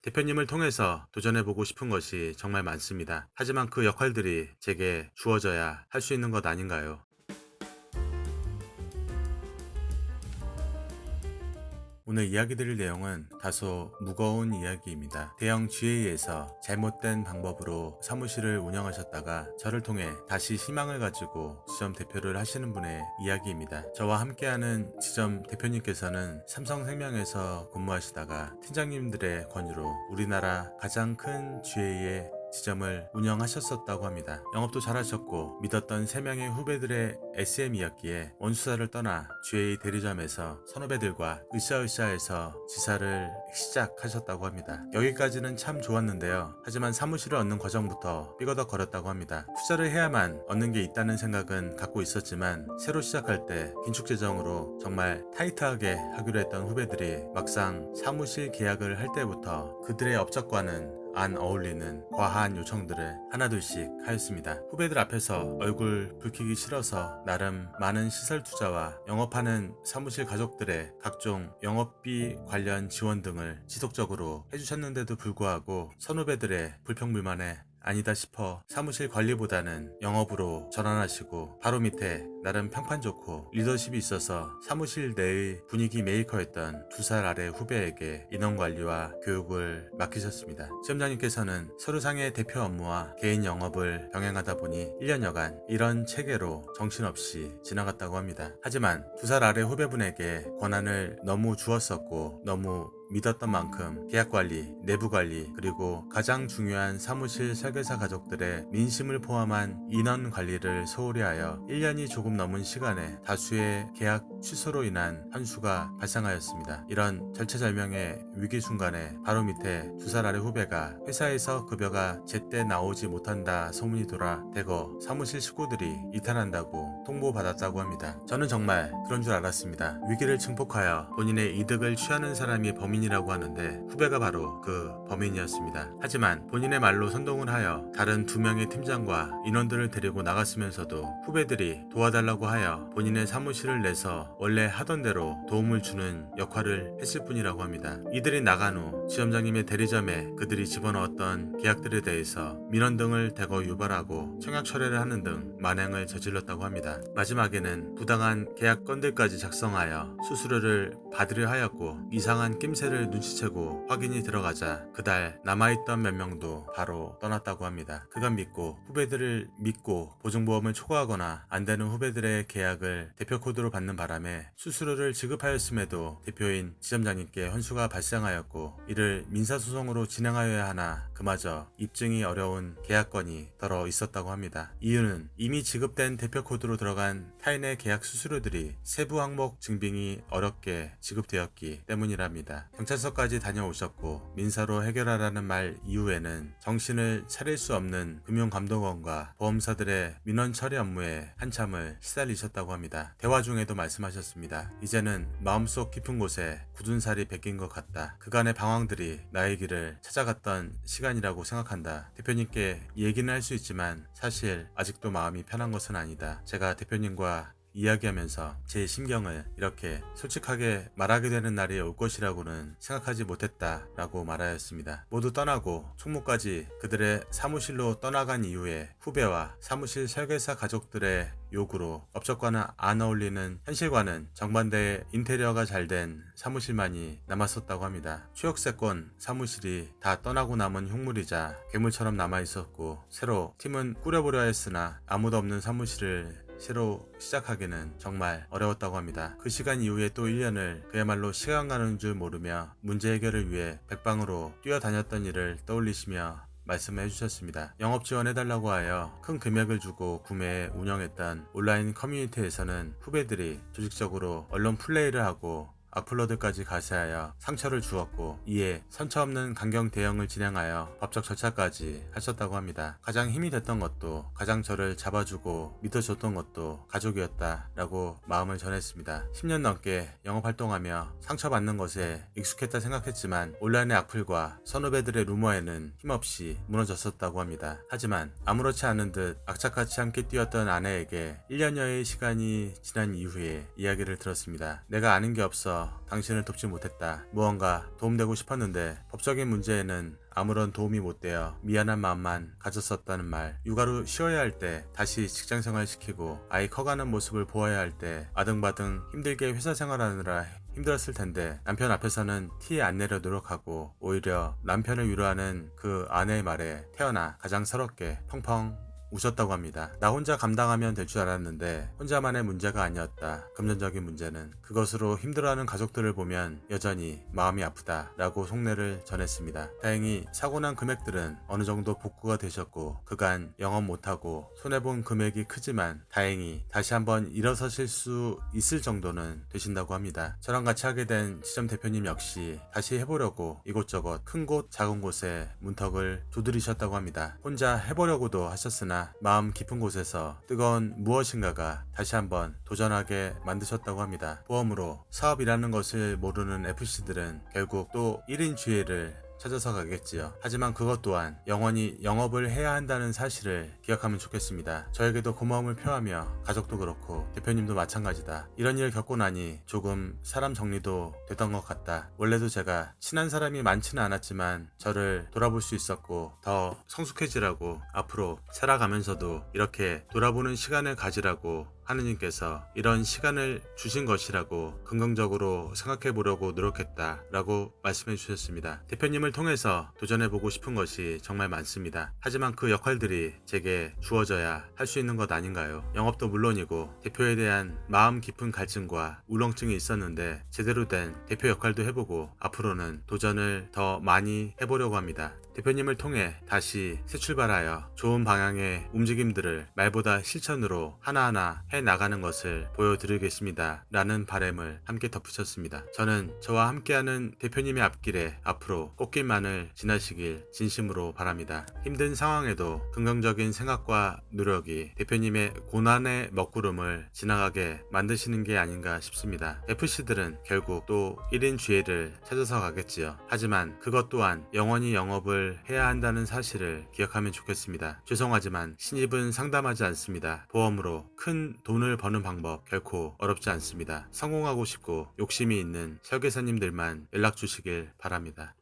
대표님을 통해서 도전해보고 싶은 것이 정말 많습니다. 하지만 그 역할들이 제게 주어져야 할 수 있는 것 아닌가요? 오늘 이야기 드릴 내용은 다소 무거운 이야기입니다. 대형 GA에서 잘못된 방법으로 사무실을 운영하셨다가 저를 통해 다시 희망을 가지고 지점 대표를 하시는 분의 이야기입니다. 저와 함께하는 지점 대표님께서는 삼성생명에서 근무하시다가 팀장님들의 권유로 우리나라 가장 큰 GA에 지점을 운영하셨었다고 합니다. 영업도 잘하셨고 믿었던 3명의 후배들의 SM이었기에 원수사를 떠나 GA 대리점에서 선후배들과 으쌰으쌰해서 지사를 시작하셨다고 합니다. 여기까지는 참 좋았는데요. 하지만 사무실을 얻는 과정부터 삐거덕거렸다고 합니다. 투자를 해야만 얻는 게 있다는 생각은 갖고 있었지만 새로 시작할 때 긴축 재정으로 정말 타이트하게 하기로 했던 후배들이 막상 사무실 계약을 할 때부터 그들의 업적과는 안 어울리는 과한 요청들을 하나둘씩 하였습니다. 후배들 앞에서 얼굴 붉히기 싫어서 나름 많은 시설 투자와 영업하는 사무실 가족들의 각종 영업비 관련 지원 등을 지속적으로 해주셨는데도 불구하고 선후배들의 불평불만에 아니다 싶어 사무실 관리보다는 영업으로 전환하시고 바로 밑에 나름 평판 좋고 리더십이 있어서 사무실 내의 분위기 메이커였던 2살 아래 후배에게 인원관리와 교육을 맡기셨습니다. 시험장님께서는 서류상의 대표 업무와 개인 영업을 병행하다 보니 1년여간 이런 체계로 정신없이 지나갔다고 합니다. 하지만 2살 아래 후배분에게 권한을 너무 주었었고 너무 믿었던 만큼 계약관리, 내부관리, 그리고 가장 중요한 사무실 설계사 가족들의 민심을 포함한 인원관리를 소홀히 하여 1년이 조금 넘은 시간에 다수의 계약 취소로 인한 환수가 발생하였습니다. 이런 절체절명의 위기 순간에 바로 밑에 2살 아래 후배가 회사에서 급여가 제때 나오지 못한다 소문이 돌아 대거 사무실 식구들이 이탈한다고 통보받았다고 합니다. 저는 정말 그런 줄 알았습니다. 위기를 증폭하여 본인의 이득을 취하는 사람이 범인이라고 하는데 후배가 바로 그 범인이었습니다. 하지만 본인의 말로 선동을 하여 다른 2명의 팀장과 인원들을 데리고 나갔으면서도 후배들이 도와달라고 하여 본인의 사무실을 내서 원래 하던 대로 도움을 주는 역할을 했을 뿐이라고 합니다. 이들이 나간 후 지점장님의 대리점에 그들이 집어넣었던 계약들에 대해서 민원 등을 대거 유발하고 청약 철회를 하는 등 만행을 저질렀다고 합니다. 마지막에는 부당한 계약 건들까지 작성하여 수수료를 받으려 하였고 이상한 낌새를 눈치채고 확인이 들어가자 그달 남아있던 몇 명도 바로 떠났다고 합니다. 그간 믿고 후배들을 믿고 보증보험을 초과하거나 안되는 후배들의 계약을 대표 코드로 받는 바람에 수수료를 지급하였음에도 대표인 지점장님께 환수가 발생하였고 이를 민사소송으로 진행하여야 하나 그마저 입증이 어려운 계약건이 덜어 있었다고 합니다. 이유는 이미 지급된 대표 코드로 들어간 타인의 계약 수수료들이 세부 항목 증빙이 어렵게 지급되었기 때문이랍니다. 경찰서까지 다녀오셨고 민사로 해결하라는 말 이후에는 정신을 차릴 수 없는 금융감독원과 보험사들의 민원 처리 업무에 한참을 시달리셨다고 합니다. 대화 중에도 말씀하셨습니다. 이제는 마음속 깊은 곳에 굳은 살이 베낀 것 같다. 그간의 방황들이 나의 길을 찾아갔던 시간이라고 생각한다. 대표님께 얘기는 할 수 있지만 사실 아직도 마음이 편한 것은 아니다. 제가 대표님과 이야기하면서 제 심경을 이렇게 솔직하게 말하게 되는 날이 올 것이라고는 생각하지 못했다 라고 말하였습니다. 모두 떠나고 총무까지 그들의 사무실로 떠나간 이후에 후배와 사무실 설계사 가족들의 요구로 업적과는 안 어울리는 현실과는 정반대의 인테리어가 잘된 사무실만이 남았었다고 합니다. 추억세권 사무실이 다 떠나고 남은 흉물이자 괴물처럼 남아있었고 새로 팀은 꾸려보려 했으나 아무도 없는 사무실을 새로 시작하기는 정말 어려웠다고 합니다. 그 시간 이후에 또 1년을 그야말로 시간 가는 줄 모르며 문제 해결을 위해 백방으로 뛰어다녔던 일을 떠올리시며 말씀을 해주셨습니다. 영업 지원해달라고 하여 큰 금액을 주고 구매해 운영했던 온라인 커뮤니티에서는 후배들이 조직적으로 언론 플레이를 하고 악플러들까지 가세하여 상처를 주었고 이에 선처 없는 강경 대응을 진행하여 법적 절차까지 하셨다고 합니다. 가장 힘이 됐던 것도 가장 저를 잡아주고 믿어줬던 것도 가족이었다 라고 마음을 전했습니다. 10년 넘게 영업활동하며 상처받는 것에 익숙했다 생각했지만 온라인의 악플과 선후배들의 루머에는 힘없이 무너졌었다고 합니다. 하지만 아무렇지 않은 듯 악착같이 함께 뛰었던 아내에게 1년여의 시간이 지난 이후에 이야기를 들었습니다. 내가 아는 게 없어 상황에서 당신을 돕지 못했다. 무언가 도움되고 싶었는데 법적인 문제에는 아무런 도움이 못 되어 미안한 마음만 가졌었다는 말. 육아로 쉬어야 할 때 다시 직장생활 시키고 아이 커가는 모습을 보아야 할 때 아등바등 힘들게 회사 생활하느라 힘들었을 텐데 남편 앞에서는 티 안 내려 노력하고 오히려 남편을 위로하는 그 아내의 말에 태어나 가장 서럽게 펑펑 우셨다고 합니다. 나 혼자 감당하면 될 줄 알았는데 혼자만의 문제가 아니었다. 금전적인 문제는 그것으로 힘들어하는 가족들을 보면 여전히 마음이 아프다 라고 속내를 전했습니다. 다행히 사고난 금액들은 어느 정도 복구가 되셨고 그간 영업 못하고 손해본 금액이 크지만 다행히 다시 한번 일어서실 수 있을 정도는 되신다고 합니다. 저랑 같이 하게 된 지점 대표님 역시 다시 해보려고 이곳저곳 큰 곳 작은 곳에 문턱을 두드리셨다고 합니다. 혼자 해보려고도 하셨으나 마음 깊은 곳에서 뜨거운 무엇인가가 다시 한번 도전하게 만드셨다고 합니다. 보험으로 사업이라는 것을 모르는 FC들은 결국 또 1인 주의를 찾아서 가겠지요. 하지만 그것 또한 영원히 영업을 해야 한다는 사실을 기억하면 좋겠습니다. 저에게도 고마움을 표하며 가족도 그렇고 대표님도 마찬가지다. 이런 일을 겪고 나니 조금 사람 정리도 됐던 것 같다. 원래도 제가 친한 사람이 많지는 않았지만 저를 돌아볼 수 있었고 더 성숙해지라고 앞으로 살아가면서도 이렇게 돌아보는 시간을 가지라고 하느님께서 이런 시간을 주신 것이라고 긍정적으로 생각해 보려고 노력했다 라고 말씀해 주셨습니다. 대표님을 통해서 도전해보고 싶은 것이 정말 많습니다. 하지만 그 역할들이 제게 주어져야 할 수 있는 것 아닌가요? 영업도 물론이고 대표에 대한 마음 깊은 갈증과 울렁증이 있었는데 제대로 된 대표 역할도 해보고 앞으로는 도전을 더 많이 해보려고 합니다. 대표님을 통해 다시 새 출발하여 좋은 방향의 움직임들을 말보다 실천으로 하나하나 해나가는 것을 보여드리겠습니다. 라는 바람을 함께 덧붙였습니다. 저는 저와 함께하는 대표님의 앞길에 앞으로 꽃길만을 지나시길 진심으로 바랍니다. 힘든 상황에도 긍정적인 생각과 노력이 대표님의 고난의 먹구름을 지나가게 만드시는 게 아닌가 싶습니다. FC들은 결국 또 1인 주의를 찾아서 가겠지요. 하지만 그것 또한 영원히 영업을 해야 한다는 사실을 기억하면 좋겠습니다. 죄송하지만 신입은 상담하지 않습니다. 보험으로 큰 돈을 버는 방법 결코 어렵지 않습니다. 성공하고 싶고 욕심이 있는 설계사님들만 연락 주시길 바랍니다.